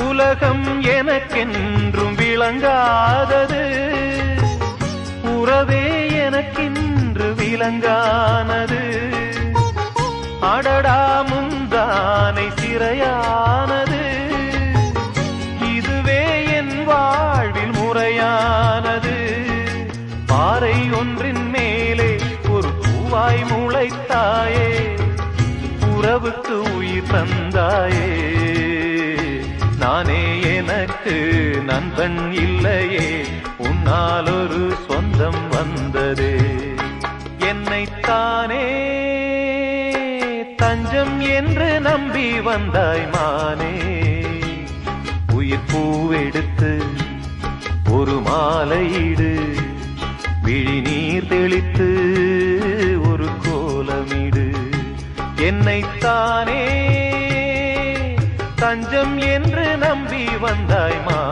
உலகம் எனக்கென்றும் விளங்காதது, உறவே எனக்கென்று விளங்கானது. அடடா முந்தானை சிறையானது, இதுவே என் வாழ்வில் முறையானது. பாறை ஒன்றின் மேலே ஒரு பூவாய் முளைத்தாயே, உறவுக்கு உயிர் தந்தாயே. நானே எனக்கு நண்பன் இல்லையே, உன்னால் ஒரு சொந்தம் வந்ததே. என்னைத்தானே தஞ்சம் என்று நம்பி வந்தாய் மானே. உயிர் பூவெடுத்து ஒரு மாலையிடு, விழி நீர் தெளித்து ஒரு கோலமிடு. என்னைத்தானே தஞ்சம் என்று நம்பி வந்தாய் மா.